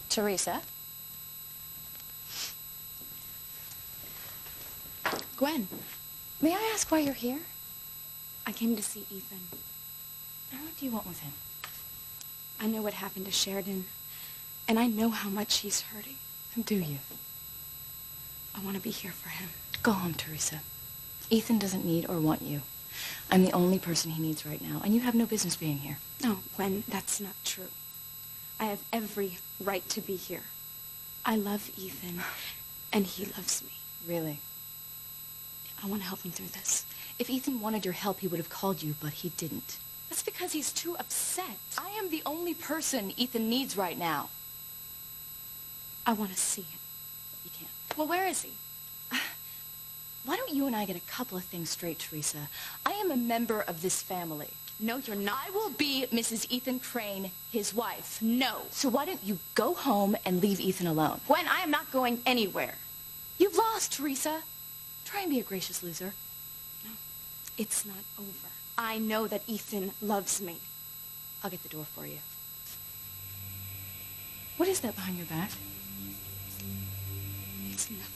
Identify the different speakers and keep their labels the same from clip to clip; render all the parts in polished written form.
Speaker 1: Teresa?
Speaker 2: Gwen,
Speaker 1: May I ask why you're here?
Speaker 2: I came to see Ethan.
Speaker 1: And what do you want with him?
Speaker 2: I know what happened to Sheridan, and I know how much he's hurting.
Speaker 1: Do you?
Speaker 2: I want to be here for him.
Speaker 1: Go home, Teresa. Ethan doesn't need or want you. I'm the only person he needs right now, and you have no business being here.
Speaker 2: No, Gwen, that's not true. I have every right to be here. I love Ethan, and he loves me.
Speaker 1: Really?
Speaker 2: I want to help him through this.
Speaker 1: If Ethan wanted your help, he would have called you, but he didn't.
Speaker 2: That's because he's too upset.
Speaker 1: I am the only person Ethan needs right now.
Speaker 2: I want to see him.
Speaker 1: You can't.
Speaker 2: Well, where is he?
Speaker 1: Why don't you and I get a couple of things straight, Teresa? I am a member of this family.
Speaker 2: No, you're not.
Speaker 1: I will be Mrs. Ethan Crane, his wife.
Speaker 2: No.
Speaker 1: So why don't you go home and leave Ethan alone?
Speaker 2: Gwen, I am not going anywhere.
Speaker 1: You've lost, Teresa. Try and be a gracious loser.
Speaker 2: No, it's not over. I know that Ethan loves me.
Speaker 1: I'll get the door for you. What is that behind your back?
Speaker 2: It's nothing.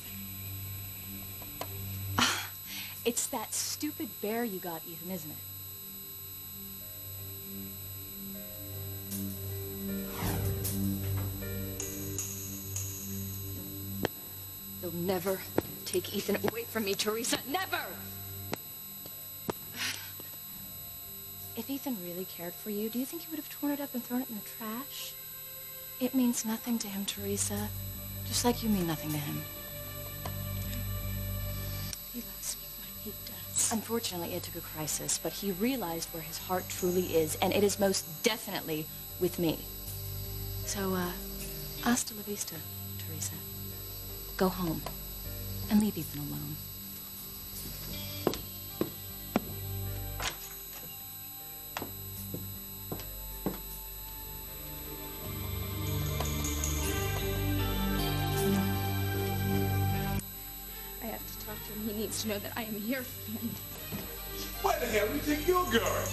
Speaker 1: It's that stupid bear you got, Ethan, isn't it? You'll never take Ethan away from me, Teresa. Never! If Ethan really cared for you, do you think he would have torn it up and thrown it in the trash? It means nothing to him, Teresa. Just like you mean nothing to him.
Speaker 2: He loves me, Gwen. He does.
Speaker 1: Unfortunately, it took a crisis, but he realized where his heart truly is, and it is most definitely with me. So, hasta la vista, Teresa. Go home and leave Ethan alone.
Speaker 2: I have to talk to him. He needs to know that I am here for him.
Speaker 3: Where the hell do you think you're going?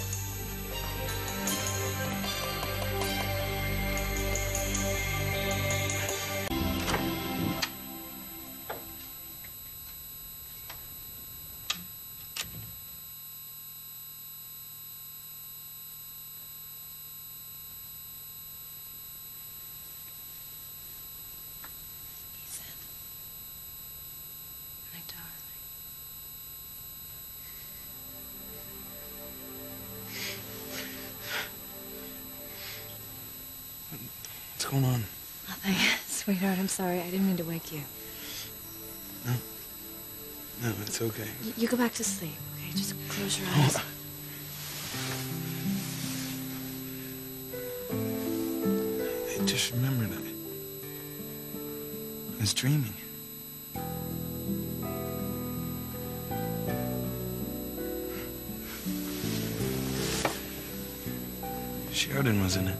Speaker 1: My darling.
Speaker 3: What's going on?
Speaker 1: Nothing. Sweetheart, I'm sorry. I didn't mean to wake you.
Speaker 3: No. No, it's okay.
Speaker 1: You go back to sleep, okay? Just close your eyes.
Speaker 3: I just remembered I was dreaming. Sheridan was in it.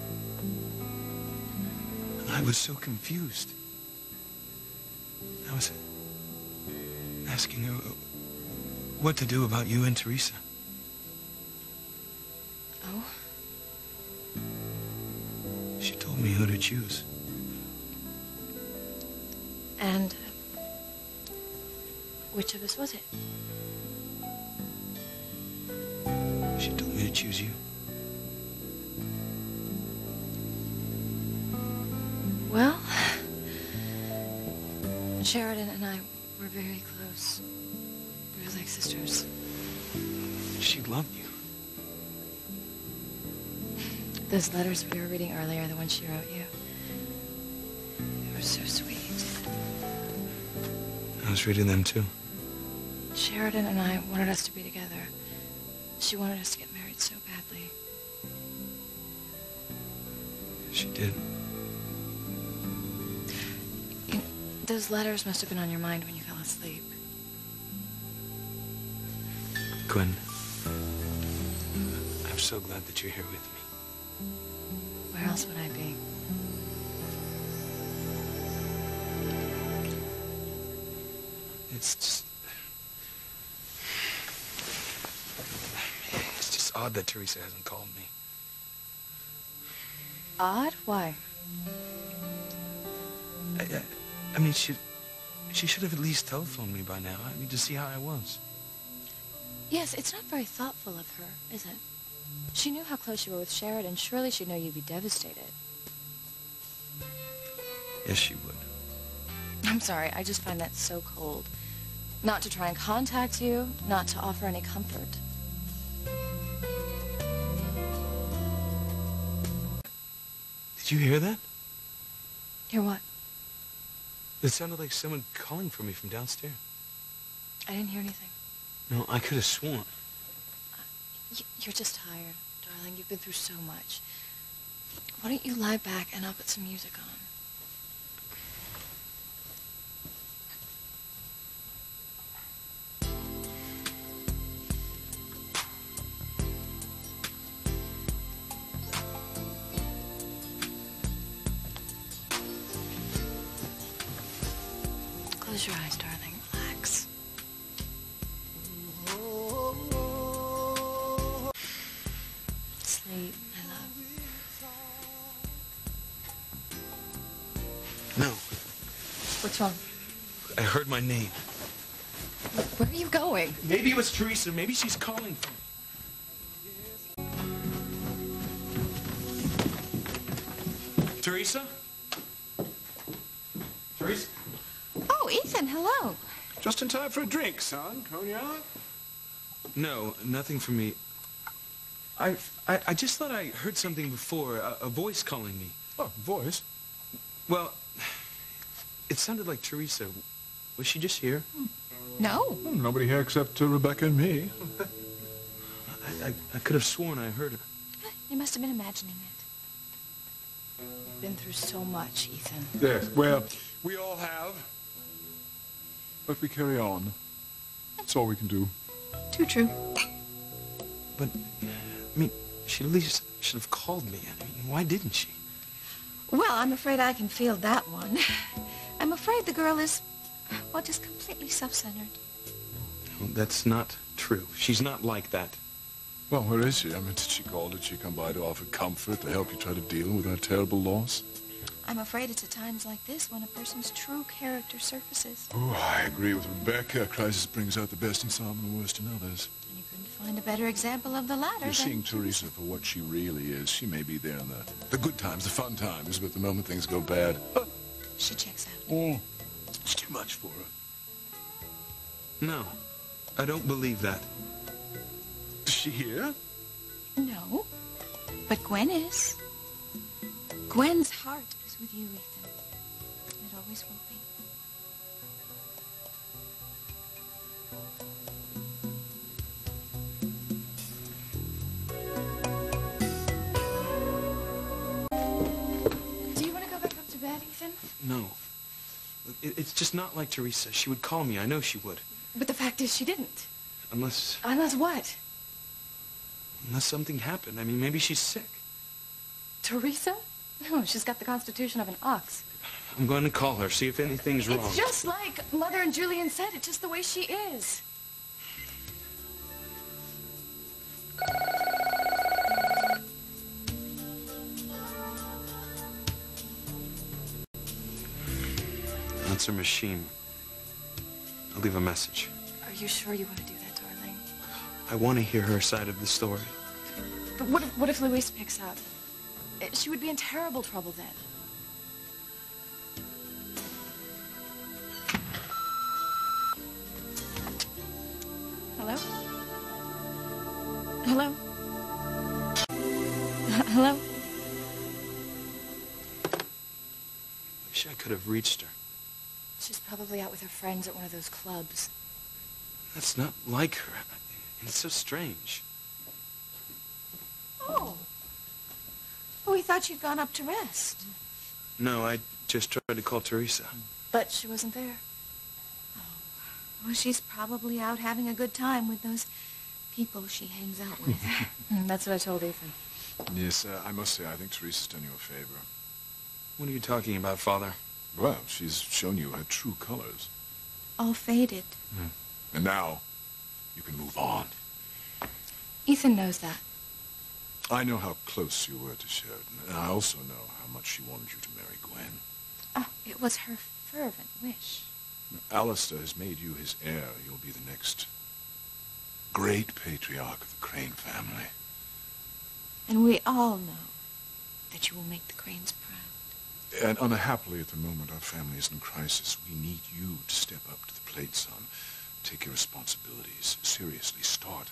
Speaker 3: I was so confused. I was asking her what to do about you and Teresa.
Speaker 1: Oh?
Speaker 3: She told me who to choose.
Speaker 1: And which of us was it?
Speaker 3: She told me to choose you.
Speaker 1: Well, Sheridan and I were very close. We were like sisters.
Speaker 3: She loved you.
Speaker 1: Those letters we were reading earlier, the ones she wrote you, they were so sweet.
Speaker 3: I was reading them too.
Speaker 1: Sheridan and I wanted us to be together. She wanted us to get married so badly.
Speaker 3: She did.
Speaker 1: Those letters must have been on your mind when you fell asleep.
Speaker 3: Gwen, I'm so glad that you're here with me.
Speaker 1: Where else would I be?
Speaker 3: It's just odd that Teresa hasn't called me.
Speaker 1: Odd? Why?
Speaker 3: I mean, she should have at least telephoned me by now. I mean, to see how I was.
Speaker 1: Yes, it's not very thoughtful of her, is it? She knew how close you were with Sheridan. Surely she'd know you'd be devastated.
Speaker 3: Yes, she would.
Speaker 1: I'm sorry, I just find that so cold. Not to try and contact you, not to offer any comfort.
Speaker 3: Did you hear that?
Speaker 1: Hear what?
Speaker 3: It sounded like someone calling for me from downstairs.
Speaker 1: I didn't hear anything.
Speaker 3: No, I could have sworn.
Speaker 1: You're just tired, darling. You've been through so much. Why don't you lie back and I'll put some music on? Close your eyes, darling. Relax. Sleep, my love.
Speaker 3: No,
Speaker 1: What's wrong?
Speaker 3: I heard my name.
Speaker 1: Where are you going?
Speaker 3: Maybe it was Teresa. Maybe she's calling for me. Teresa? Teresa?
Speaker 1: Oh, Ethan, hello.
Speaker 4: Just in time for a drink, son. Cognac?
Speaker 3: No, nothing for me. I just thought I heard something before, a voice calling me.
Speaker 4: Oh, voice?
Speaker 3: Well, it sounded like Teresa. Was she just here?
Speaker 1: No.
Speaker 4: Well, nobody here except Rebecca and me.
Speaker 3: I could have sworn I heard her.
Speaker 1: You must have been imagining it. You've been through so much, Ethan.
Speaker 4: Yes, well, we all have. But we carry on. That's all we can do.
Speaker 1: Too true.
Speaker 3: But, I mean, she at least should have called me. I mean, why didn't she?
Speaker 1: Well, I'm afraid I can field that one. I'm afraid the girl is, well, just completely self-centered.
Speaker 3: No, that's not true. She's not like that.
Speaker 4: Well, where is she? I mean, did she call? Did she come by to offer comfort, to help you try to deal with our terrible loss?
Speaker 1: I'm afraid it's at times like this when a person's true character surfaces.
Speaker 4: Oh, I agree with Rebecca. A crisis brings out the best in some and the worst in others.
Speaker 1: And you couldn't find a better example of the latter
Speaker 4: You're
Speaker 1: than
Speaker 4: seeing Teresa for what she really is. She may be there in the good times, the fun times, but the moment things go bad,
Speaker 1: She checks out.
Speaker 4: oh, it's too much for her.
Speaker 3: No, I don't believe that.
Speaker 4: Is she here?
Speaker 1: No, but Gwen is. Gwen's heart is with you, Ethan. It always will be. Do you want to go back up to bed, Ethan?
Speaker 3: No. It's just not like Teresa. She would call me. I know she would.
Speaker 1: But the fact is she didn't.
Speaker 3: Unless
Speaker 1: Unless what?
Speaker 3: something happened. I mean, maybe she's sick.
Speaker 1: Teresa? No, she's got the constitution of an ox.
Speaker 3: I'm going to call her, see if anything's wrong.
Speaker 1: It's just like Mother and Julian said. It's just the way she is.
Speaker 3: That's her machine. I'll leave a message.
Speaker 1: Are you sure you want to do that, darling?
Speaker 3: I want to hear her side of the story.
Speaker 1: But what if Louise picks up? She would be in terrible trouble then. Hello? Hello? Hello?
Speaker 3: Wish I could have reached her.
Speaker 1: She's probably out with her friends at one of those clubs.
Speaker 3: That's not like her. It's so strange.
Speaker 1: Oh. Oh, we thought you'd gone up to rest.
Speaker 3: No, I just tried to call Teresa.
Speaker 1: But she wasn't there. Oh. Well, she's probably out having a good time with those people she hangs out with. That's what I told Ethan.
Speaker 4: Yes, I must say, I think Teresa's done you a favor.
Speaker 3: What are you talking about, Father?
Speaker 4: Well, she's shown you her true colors.
Speaker 1: All faded.
Speaker 4: And now, you can move on.
Speaker 1: Ethan knows that.
Speaker 4: I know how close you were to Sheridan, and I also know how much she wanted you to marry Gwen.
Speaker 1: Oh, It was her fervent wish.
Speaker 4: Alistair has made you his heir. You'll be the next great patriarch of the Crane family.
Speaker 1: And we all know that you will make the Cranes proud.
Speaker 4: And unhappily, at the moment, our family is in crisis. We need you to step up to the plate, son. Take your responsibilities seriously. Start